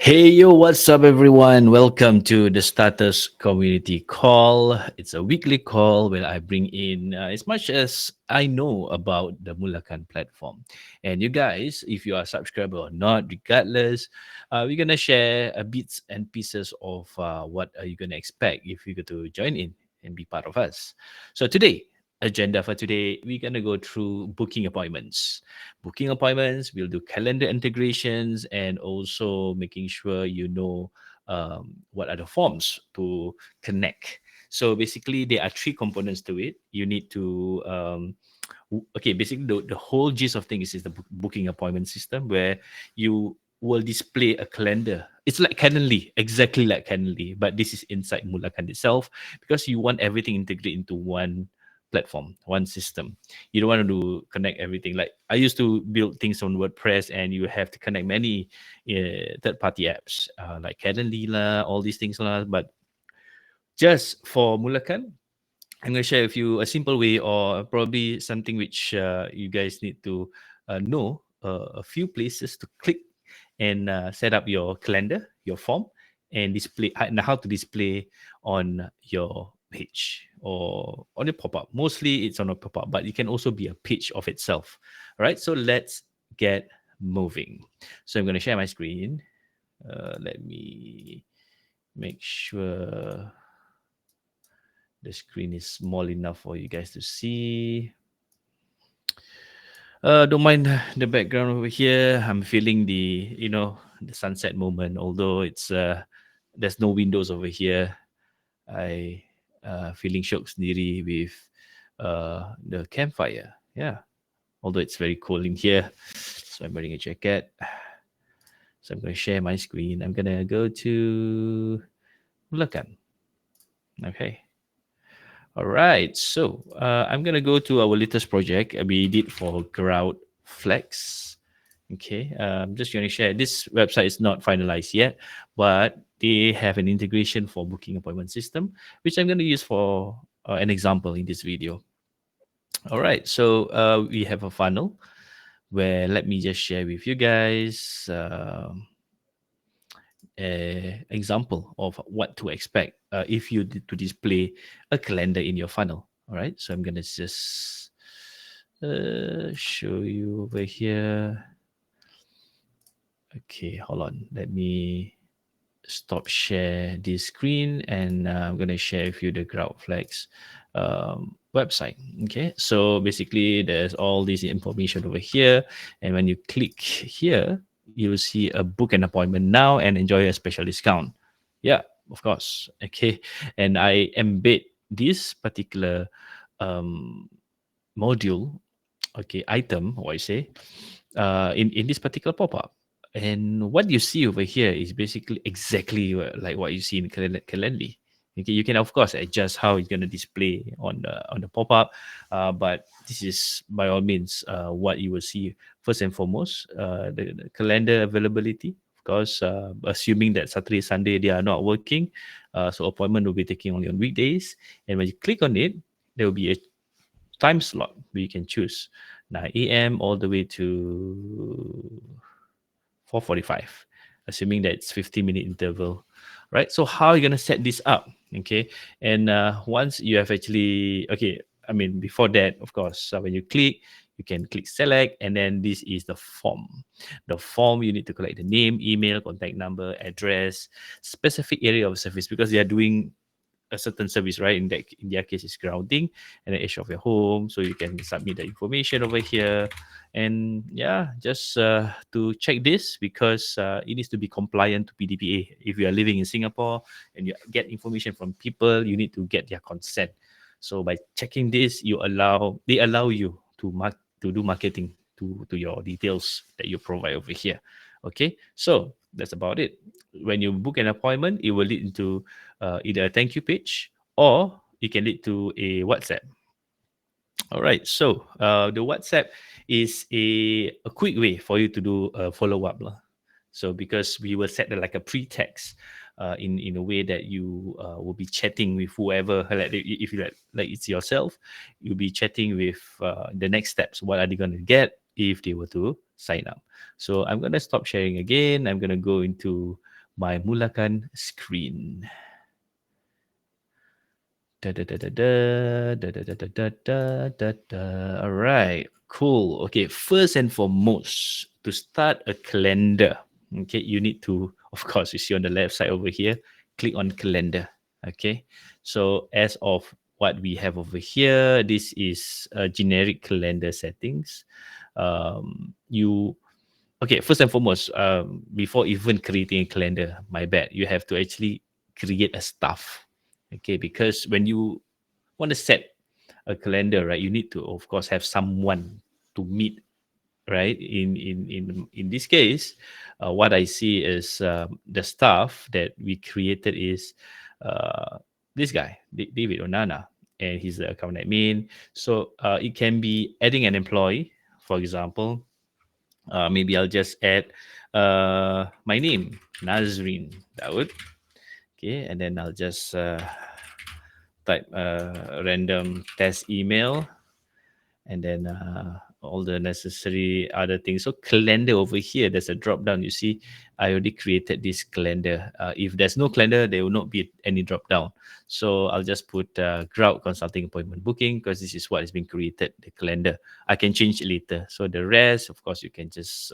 Hey yo, what's up everyone? Welcome to the Status Community Call. It's a weekly call where I bring in as much as I know about the Mulacan platform. And you guys, if you are a subscriber or not, regardless, we're going to share bits and pieces of what are you going to expect if you go to join in and be part of us. So today, agenda for today, we're going to go through booking appointments. We'll do calendar integrations and also making sure you know what are the forms to connect. So basically, there are three components to it. You need to okay, basically the whole gist of things is the booking appointment system where you will display a calendar. It's like Calendly, exactly like Calendly, but this is inside Mulakan itself because you want everything integrated into one platform, one system. You don't want to connect everything. Like I used to build things on WordPress, and you have to connect many third-party apps like Calendly lah, all these things lah. But just for Mulakan, I'm going to share with you a simple way, or probably something which you guys need to know a few places to click and set up your calendar, your form, and display and how to display on your page or on your pop-up. Mostly it's on a pop-up, but it can also be a page of itself. All right, so let's get moving. So I'm going to share my screen. Let me make sure the screen is small enough for you guys to see. Don't mind the background over here. I'm feeling the sunset moment. Although it's there's no windows over here. I feeling shock sendiri with the campfire. Yeah. Although it's very cold in here, so I'm wearing a jacket. So I'm going to share my screen. I'm going to go to Mulacan. Okay. All right, so I'm gonna go to our latest project we did for Crowd Flex. Okay, I'm just gonna share. This website is not finalized yet, but they have an integration for booking appointment system, which I'm gonna use for an example in this video. All right, so we have a funnel where let me just share with you guys. Example of what to expect if you did to display a calendar in your funnel. All right, so I'm gonna just show you over here. Okay, hold on. Let me stop share this screen, and I'm gonna share with you the Crowdflex website. Okay, so basically there's all this information over here, and when you click here, you'll see a book an appointment now and enjoy a special discount. Yeah, of course. Okay, and I embed this particular um, module, okay, item, what I say, in this particular pop-up. And what you see over here is basically exactly like what you see in Calendly. Okay, you can of course adjust how it's going to display on the pop-up, but this is by all means what you will see first and foremost. The calendar availability, of course, assuming that Saturday, Sunday they are not working, so appointment will be taking only on weekdays. And when you click on it, there will be a time slot where you can choose 9 a.m. all the way to 4:45, assuming that it's 15-minute interval, right? So how are you gonna set this up? Okay, and once you have actually I mean before that, of course, when you click, you can click select, and then this is the form. The form you need to collect the name, email, contact number, address, specific area of service because they are doing a certain service, right? In their case, it's grounding and the edge of your home, so you can submit the information over here. And yeah, just to check this because it needs to be compliant to PDPA. If you are living in Singapore and you get information from people, you need to get their consent. So by checking this, they allow you to do marketing to your details that you provide over here. Okay, so that's about it. When you book an appointment, it will lead into either a thank you page or it can lead to a WhatsApp. All right, so the WhatsApp is a quick way for you to do a follow up. So because we will set like a pretext in a way that you will be chatting with whoever, like if you like it's yourself, you'll be chatting with the next steps. What are they going to get if they were to sign up? So I'm going to stop sharing again. I'm going to go into my Mulacan screen. Da, da, da, da, da, da, da, da, da, da, da, da. All right, cool. Okay, first and foremost, to start a calendar, okay, you need to, of course, you see on the left side over here, click on calendar. Okay, so as of what we have over here, this is generic calendar settings. You Okay, first and foremost, before even creating a calendar, my bad, you have to actually create a stuff. Okay, because when you want to set a calendar, right, you need to, of course, have someone to meet, right? In this case, what I see is the stuff that we created is uh, this guy, David Onana, and he's the account admin. So it can be adding an employee, for example. Maybe I'll just add my name, Nazrin Daud. Okay, and then I'll just type a random test email, and then all the necessary other things. So calendar over here, there's a drop down. You see, I already created this calendar. If there's no calendar, there will not be any drop down. So I'll just put crowd consulting appointment booking because this is what has been created, the calendar. I can change it later. So the rest, of course, you can just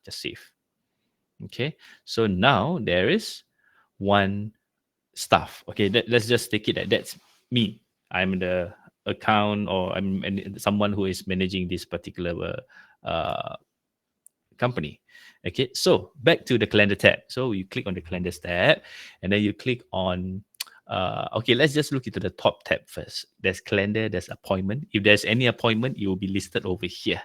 just save. Okay. So now there is one stuff. Okay, let's just take it that that's me. I'm the account, or someone who is managing this particular company. Okay, so back to the calendar tab. So you click on the calendar tab, and then you click on. Okay, let's just look into the top tab first. There's calendar, there's appointment. If there's any appointment, it will be listed over here.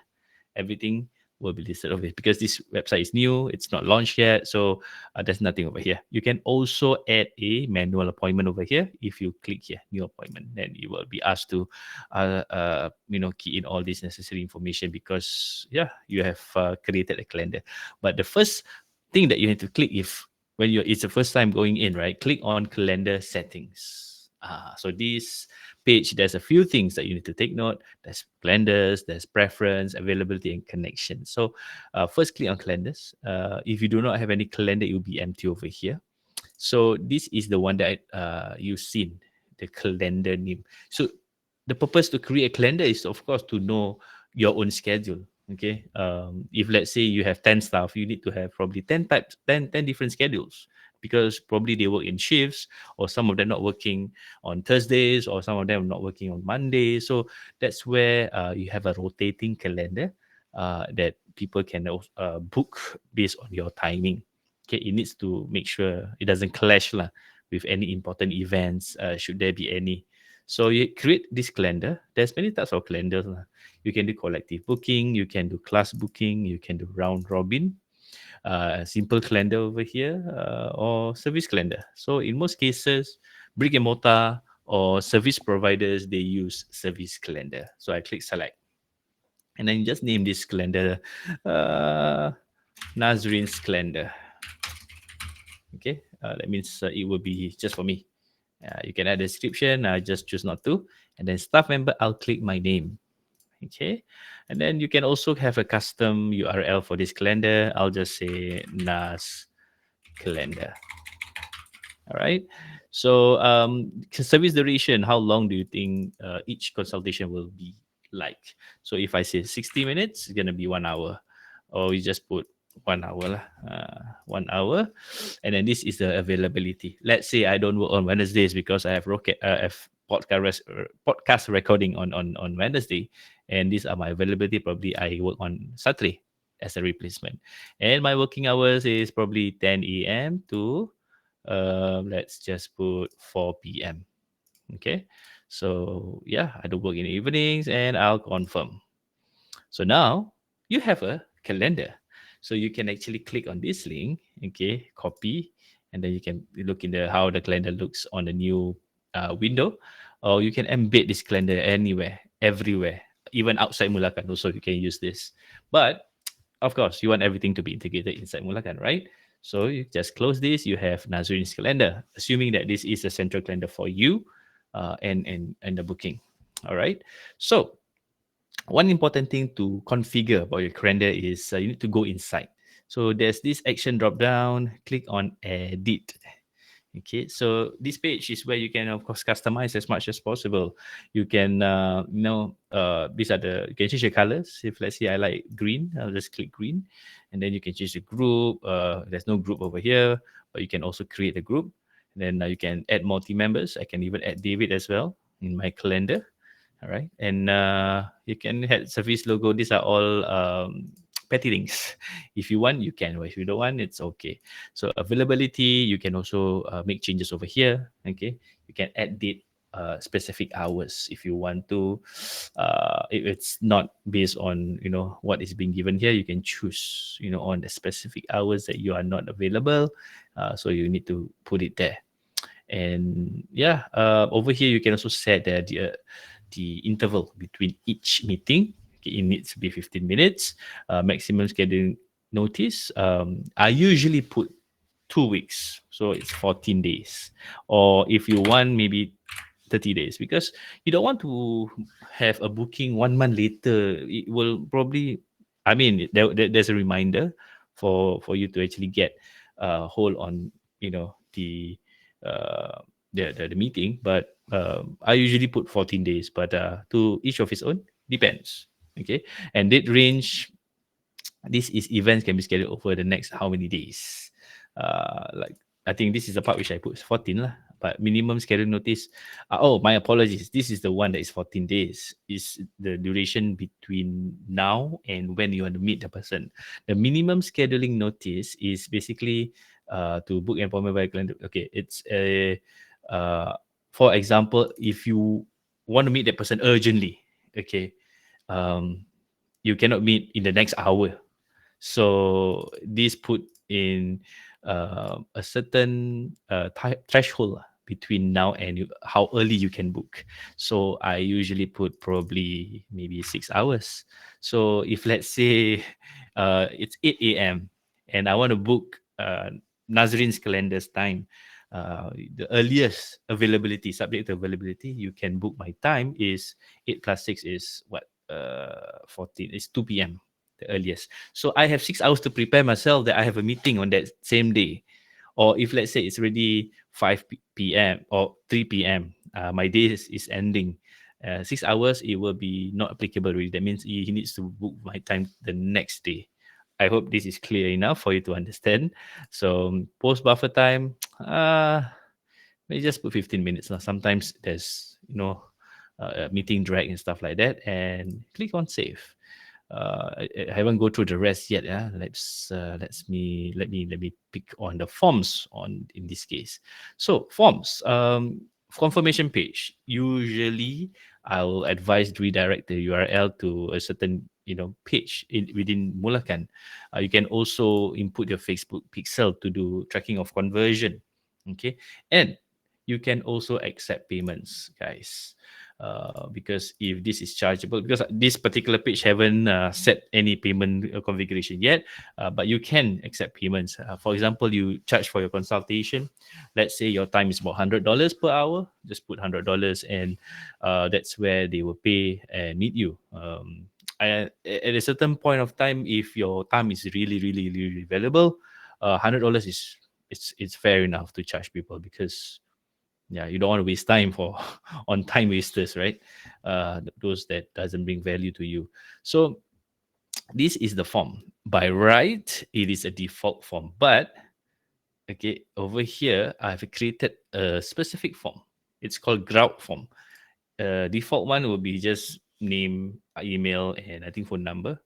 Everything will be listed over here because this website is new, it's not launched yet, so there's nothing over here. You can also add a manual appointment over here. If you click here, new appointment, then you will be asked to key in all this necessary information, because you have created a calendar. But the first thing that you need to click, if when you it's the first time going in, right, click on calendar settings. So this page, there's a few things that you need to take note. There's calendars, there's preference, availability, and connection. So first, click on calendars. If you do not have any calendar, it will be empty over here. So this is the one that you've seen, the calendar name. So the purpose to create a calendar is, of course, to know your own schedule. Okay, if let's say you have 10 staff, you need to have probably 10 types, 10 different schedules, because probably they work in shifts, or some of them not working on Thursdays, or some of them not working on Mondays. So that's where you have a rotating calendar that people can book based on your timing. Okay, it needs to make sure it doesn't clash lah with any important events, should there be any. So you create this calendar. There's many types of calendars lah. You can do collective booking, you can do class booking, you can do round robin, simple calendar over here, or service calendar. So in most cases, brick and mortar or service providers, they use service calendar. So I click select, and then you just name this calendar Nazrin's calendar. Okay, that means it will be just for me. You can add a description. I just choose not to. And then staff member, I'll click my name. Okay, and then you can also have a custom URL for this calendar. I'll just say Nas calendar. All right. So service duration, how long do you think each consultation will be like? So if I say 60 minutes, it's gonna be 1 hour, or we just put 1 hour lah. 1 hour, and then this is the availability. Let's say I don't work on Wednesdays because I have podcast recording on Wednesday, and these are my availability. Probably I work on Saturday as a replacement, and my working hours is probably 10 a.m. to let's just put 4 p.m. Okay, so I don't work in the evenings, and I'll confirm. So now you have a calendar. So you can actually click on this link, okay, copy, and then you can look in how the calendar looks on the new window, or you can embed this calendar anywhere, everywhere, even outside Mulacan. Also, you can use this. But of course, you want everything to be integrated inside Mulacan, right? So you just close this. You have Nazrin's calendar, assuming that this is a central calendar for you, and the booking. All right. So one important thing to configure about your calendar is you need to go inside. So there's this action drop down, click on edit. Okay, so this page is where you can, of course, customize as much as possible. You can, these are you can change the colors. If let's say I like green, I'll just click green, and then you can change the group. There's no group over here, but you can also create a group. Then you can add more team members. I can even add David as well in my calendar. All right, and you can add service logo. These are all petty things. If you want, you can. Or if you don't want, it's okay. So availability, you can also make changes over here. Okay, you can add date, specific hours if you want to. If it's not based on what is being given here, you can choose on the specific hours that you are not available. So you need to put it there. And yeah, over here you can also set the interval between each meeting. Okay, it needs to be 15 minutes. Maximum scheduling notice. I usually put 2 weeks, so it's 14 days. Or if you want, maybe 30 days, because you don't want to have a booking 1 month later. It will probably, I mean, there's a reminder for you to actually get hold on, uh, the meeting. But I usually put 14 days, but to each of his own, depends. Okay, and date range, this is events can be scheduled over the next how many days. Like, I think this is the part which I put 14 lah. But minimum schedule notice. Oh, my apologies. This is the one that is 14 days. Is the duration between now and when you want to meet the person. The minimum scheduling notice is basically to book an appointment by calendar. Okay, it's a for example, if you want to meet that person urgently, okay, um, you cannot meet in the next hour. So this put in a certain threshold between now and how early you can book. So I usually put probably maybe 6 hours. So if let's say it's 8 a.m. and I want to book Nazrin's calendar's time, the earliest availability, subject to availability, you can book my time is 8 plus 6 is what? 14, it's 2 p.m. the earliest. So I have 6 hours to prepare myself that I have a meeting on that same day. Or if let's say it's already 5 p.m. or 3 p.m., my day is ending. 6 hours, it will be not applicable really. That means he needs to book my time the next day. I hope this is clear enough for you to understand. So post buffer time, maybe just put 15 minutes. Sometimes there's, meeting drag and stuff like that, and click on save. I haven't go through the rest yet. Yeah, let me pick on the forms on in this case. So forms, confirmation page. Usually, I'll advise redirect the URL to a certain page within Mulacan. You can also input your Facebook pixel to do tracking of conversion. Okay, and you can also accept payments, guys. Because if this is chargeable, because this particular page haven't set any payment configuration yet, but you can accept payments. For example, you charge for your consultation. Let's say your time is about $100 per hour. Just put $100, and that's where they will pay and meet you. At a certain point of time, if your time is really, really, really valuable, $100 is it's fair enough to charge people, because yeah, you don't want to waste time for on time wasters, right? Those that doesn't bring value to you. So this is the form. By right, it is a default form, but okay, over here I've created a specific form. It's called grout form. Default one will be just name, email, and I think phone number.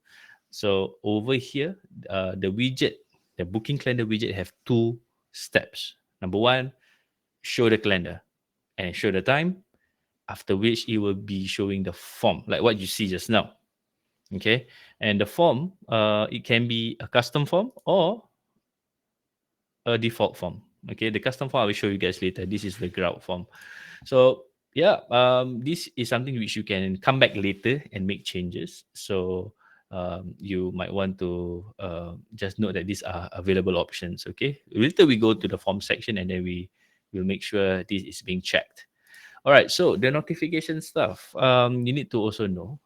So over here, the widget, the booking calendar widget, have two steps. Number one, show the calendar and show the time, after which it will be showing the form, like what you see just now. Okay, and the form, it can be a custom form or a default form. Okay, the custom form I will show you guys later. This is the grout form. So yeah, this is something which you can come back later and make changes. So you might want to just note that these are available options. Okay, later we go to the form section, and then we will make sure this is being checked. All right, so the notification stuff. You need to also know.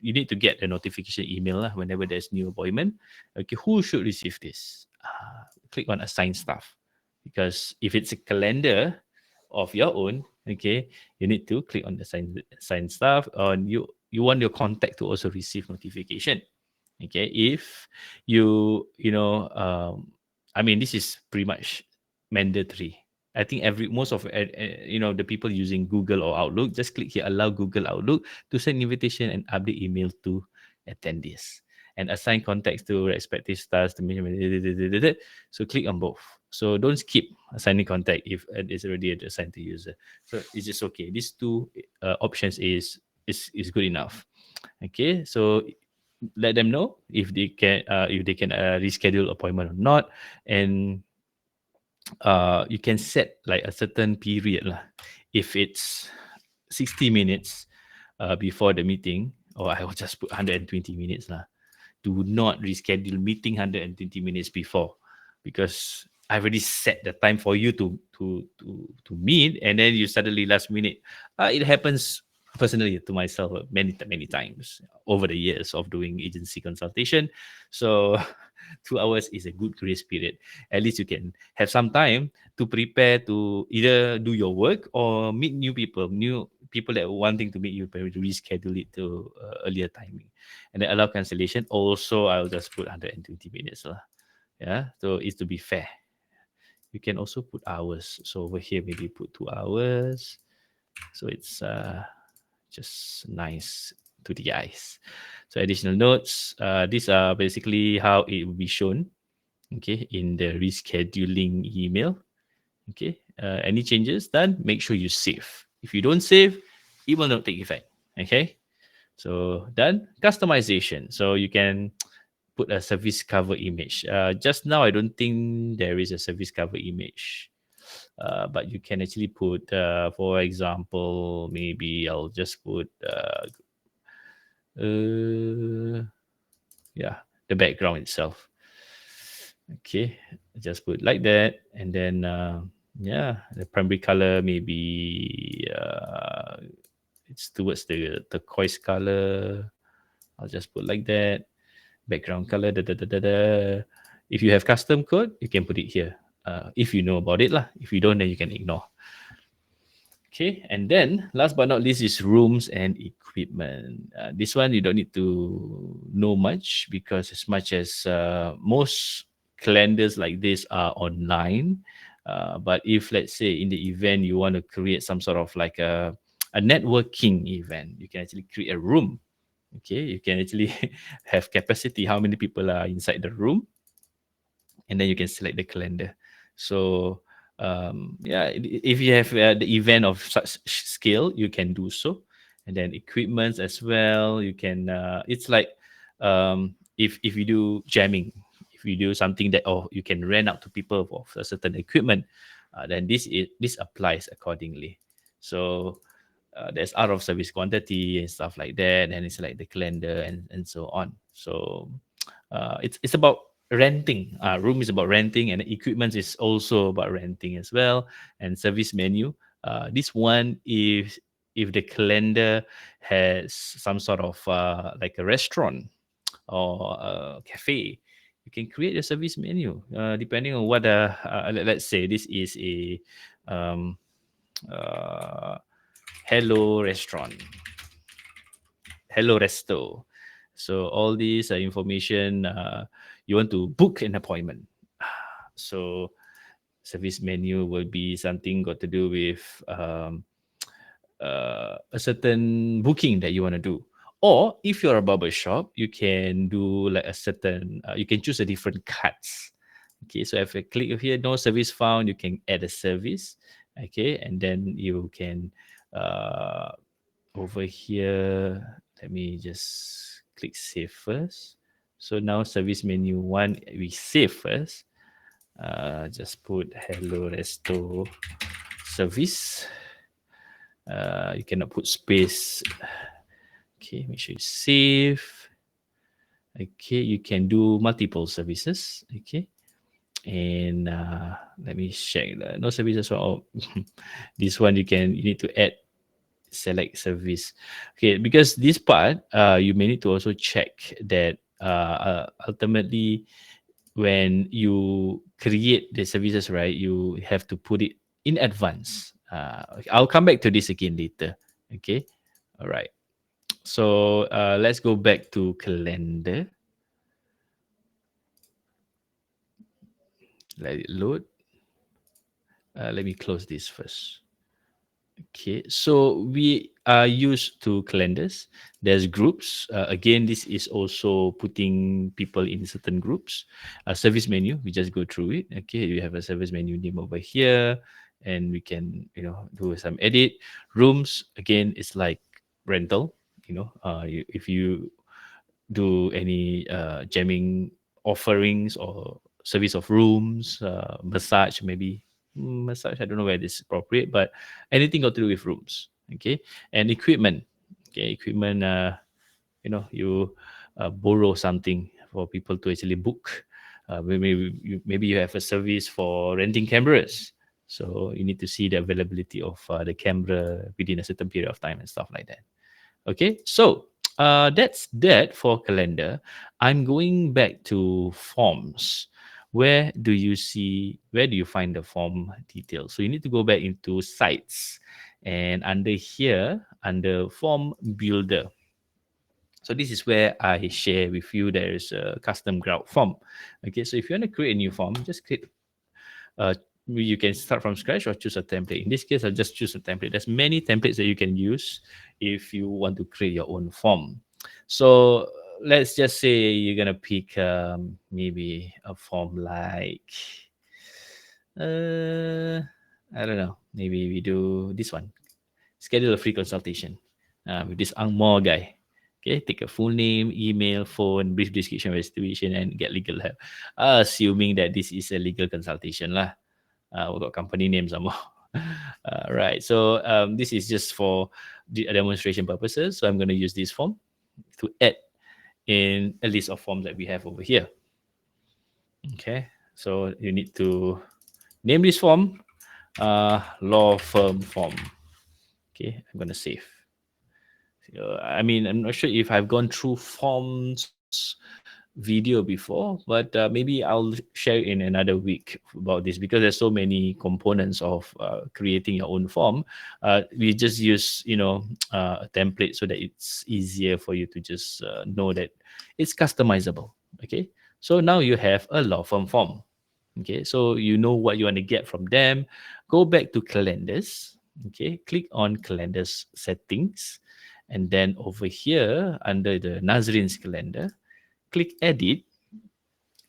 You need to get a notification email lah whenever there's new appointment. Okay, who should receive this? Click on assign stuff, because if it's a calendar of your own, okay, you need to click on the assign stuff. On you want your contact to also receive notification. Okay, if I mean, this is pretty much mandatory. I think most of the people using Google or Outlook, just click here, allow Google Outlook to send invitation and update email to attendees and assign contacts to respective stars to so click on both. So don't skip assigning contact if it is already assigned to user. So it's just okay. These two options is good enough. Okay, so let them know if they can reschedule appointment or not, and you can set like a certain period lah. If it's 60 minutes before the meeting, or I will just put 120 minutes lah. Do not reschedule meeting 120 minutes before, because I've already set the time for you to meet, and then you suddenly last minute. It happens personally to myself many times over the years of doing agency consultation. So 2 hours is a good grace period. At least you can have some time to prepare to either do your work or meet new people that are wanting to meet you, but to reschedule it to earlier timing. And then allow cancellation. Also, I'll just put 120 minutes lah. Yeah, so it's to be fair. You can also put hours. So over here, maybe put 2 hours. So it's just nice to the eyes. So additional notes. These are basically how it will be shown. Okay, in the rescheduling email. Okay, any changes done, make sure you save. If you don't save, it will not take effect. Okay, so done. Customization. So you can put a service cover image. Just now, I don't think there is a service cover image. But you can actually put, for example, maybe I'll just put, yeah, the background itself. Okay, just put like that, and then yeah, the primary color maybe it's towards the turquoise color. I'll just put like that. Background color. If you have custom code, you can put it here. If you know about it lah. If you don't, then you can ignore. Okay, and then last but not least is rooms and equipment. This one you don't need to know much, because as much as most calendars like this are online, but if let's say in the event you want to create some sort of like a networking event, you can actually create a room. Okay, you can actually have capacity, how many people are inside the room, and then you can select the calendar. So yeah, if you have the event of such scale, you can do so. And then equipment as well, you can it's like if you do jamming, if you do something that, or you can rent out to people for a certain equipment, then this applies accordingly. So there's out of service quantity and stuff like that, and it's like the calendar and so on. So it's about renting. Room is about renting, and equipment is also about renting as well. And service menu. This one, if the calendar has some sort of like a restaurant or a cafe, you can create a service menu depending on what. Let's say this is a hello restaurant, hello resto. So all these information, you want to book an appointment. So service menu will be something got to do with a certain booking that you want to do. Or if you're a barber shop, you can do like a certain, you can choose a different cuts. Okay, so if I click here, no service found, you can add a service. Okay, and then you can over here, let me just click save first. So now service menu 1, we save first. Just put hello resto service. You cannot put space. Okay, make sure you save. Okay, you can do multiple services. Okay, And let me check. No services. Oh, this one you need to add select service. Okay, because this part, you may need to also check that ultimately when you create the services, right, you have to put it in advance. Okay, I'll come back to this again later. Okay, all right. So let's go back to calendar. Let it load. Let me close this first. Okay, so we are used to calendars. There's groups. Again, this is also putting people in certain groups. A service menu, we just go through it. Okay, you have a service menu name over here, and we can, do some edit. Rooms, again, it's like rental. If you do any jamming offerings or service of rooms, massage maybe. Massage, I don't know where this is appropriate, but anything got to do with rooms. Okay, and equipment. Okay, equipment. You borrow something for people to actually book. Maybe you have a service for renting cameras, so you need to see the availability of the camera within a certain period of time and stuff like that. Okay, so that's that for calendar. I'm going back to forms. Where do you find the form details? So you need to go back into sites, and under here, under form builder. So this is where I share with you there is a custom grout form. Okay, so if you want to create a new form, just click uh, you can start from scratch or choose a template. In this case, I'll just choose a template. There's many templates that you can use if you want to create your own form. So let's just say you're gonna pick maybe a form like uh, I don't know. Maybe we do this one. Schedule a free consultation with this Angmo guy. Okay, take a full name, email, phone, brief description of the situation, and get legal help. Assuming that this is a legal consultation lah. We got company names some more. Right. So this is just for the demonstration purposes. So I'm going to use this form to add in a list of forms that we have over here. Okay. So you need to name this form law firm form. Okay. I'm going to save. I'm not sure if I've gone through forms video before, but maybe I'll share in another week about this because there's so many components of creating your own form. We just use, a template so that it's easier for you to just know that it's customizable. Okay, so now you have a law firm form. Okay, so you know what you want to get from them. Go back to calendars. Okay, click on calendars settings, and then over here under the Nazrin's calendar, click edit.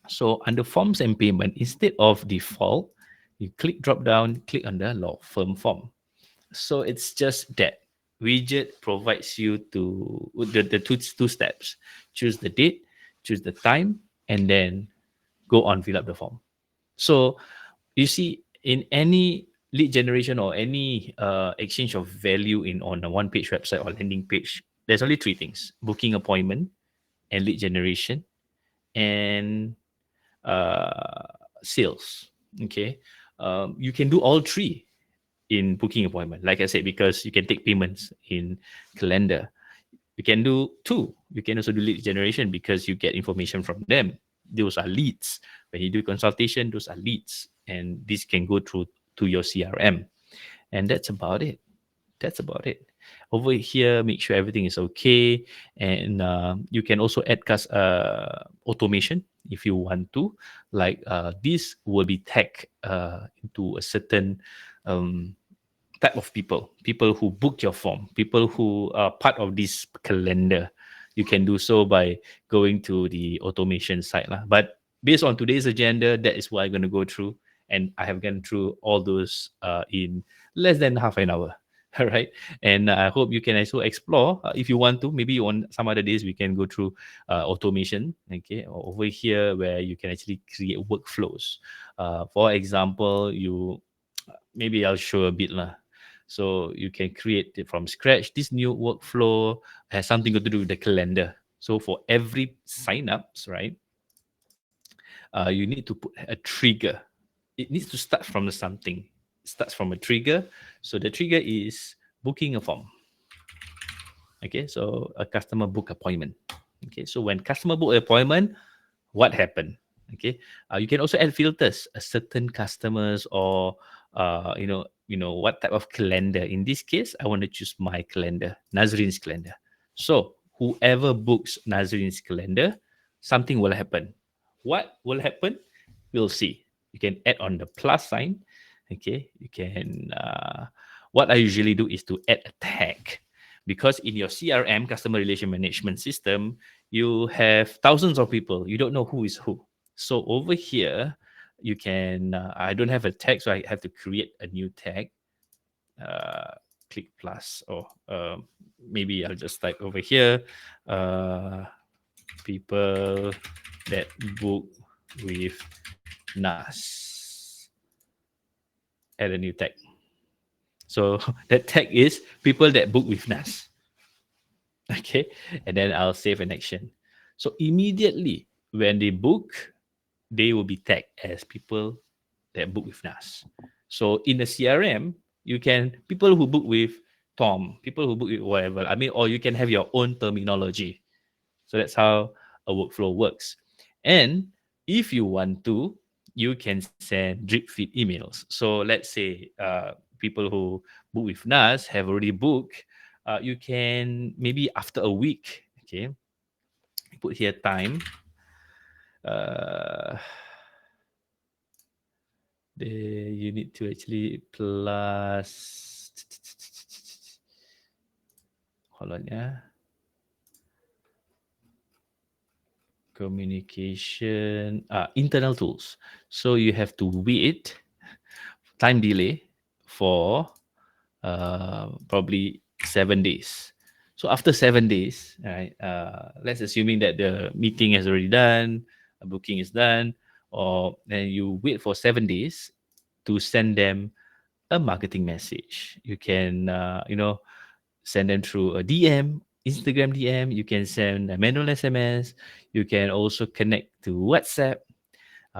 So under forms and payment, instead of default, you click drop down, click on the law firm form. So it's just that widget provides you to the two steps. Choose the date, choose the time, and then go on fill up the form. So you see, in any lead generation or any exchange of value in on a one page website or landing page, there's only three things: booking appointment and lead generation and sales. Okay, you can do all three in booking appointment. Like I said, because you can take payments in calendar. You can do two. You can also do lead generation because you get information from them. Those are leads. When you do consultation, those are leads, and this can go through to your CRM. And that's about it. That's about it. Over here, make sure everything is okay, and you can also add automation if you want to. Like this will be tagged into a certain type of people who book your form, people who are part of this calendar. You can do so by going to the automation site lah. But based on today's agenda, that is what I'm going to go through, and I have gone through all those in less than half an hour. All right, and I hope you can also explore if you want to. Maybe on some other days we can go through automation. Okay, over here where you can actually create workflows. For example, you maybe I'll show a bit lah. So you can create it from scratch. This new workflow has something to do with the calendar. So for every sign-ups, right? you need to put a trigger. It needs to start from something. It starts from a trigger. So the trigger is booking a form. Okay, so a customer book appointment. Okay, so when customer book appointment, what happened? Okay, you can also add filters, certain customers or what type of calendar. In this case, I want to choose my calendar, Nazrin's calendar. So whoever books Nazrin's calendar, something will happen. What will happen? We'll see. You can add on the plus sign. Okay, you can. What I usually do is to add a tag, because in your CRM, customer relation management system, you have thousands of people. You don't know who is who. So over here, you can. I don't have a tag, so I have to create a new tag. Click plus, or maybe I'll just type over here. People that book with NAS. Add a new tag. So that tag is people that book with NAS. Okay, and then I'll save an action. So immediately when they book, they will be tagged as people that book with NAS. So in the CRM, you can people who book with Tom, people who book with whatever. I mean, or you can have your own terminology. So that's how a workflow works. And if you want to, you can send drip feed emails. So let's say people who book with NAS have already booked. You can maybe after a week, okay, put here time. Uh, you need to actually plus. Hold on, yeah. Communication, internal tools. So you have to wait time delay for probably 7 days. So after 7 days, right, let's assuming that the meeting has already done, a booking is done, or then you wait for 7 days to send them a marketing message. You can, send them through a DM, Instagram DM. You can send a manual SMS. You can also connect to WhatsApp.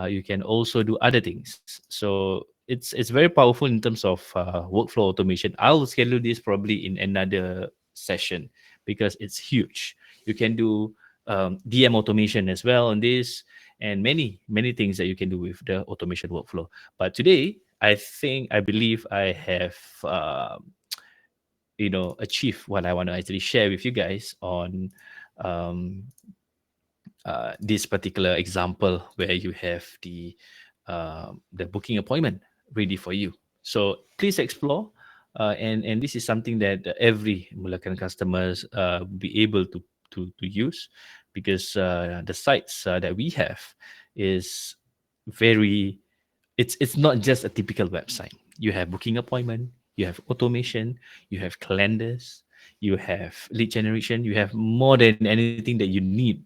You can also do other things. So it's very powerful in terms of workflow automation. I'll schedule this probably in another session because it's huge. You can do DM automation as well on this, and many things that you can do with the automation workflow. But today, I believe I have achieved what I want to actually share with you guys on um, this particular example where you have the booking appointment ready for you. So please explore, and this is something that every Mulacan customers be able to use, because the sites that we have is very. It's not just a typical website. You have booking appointment, you have automation, you have calendars, you have lead generation, you have more than anything that you need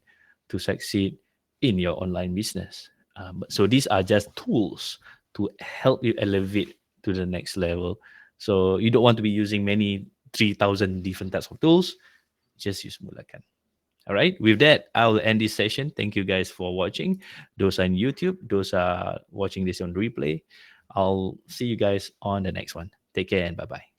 to succeed in your online business. So these are just tools to help you elevate to the next level. So you don't want to be using many 3,000 different types of tools. Just use Mulacan. All right. With that, I'll end this session. Thank you guys for watching. Those are on YouTube. Those are watching this on replay. I'll see you guys on the next one. Take care and bye bye.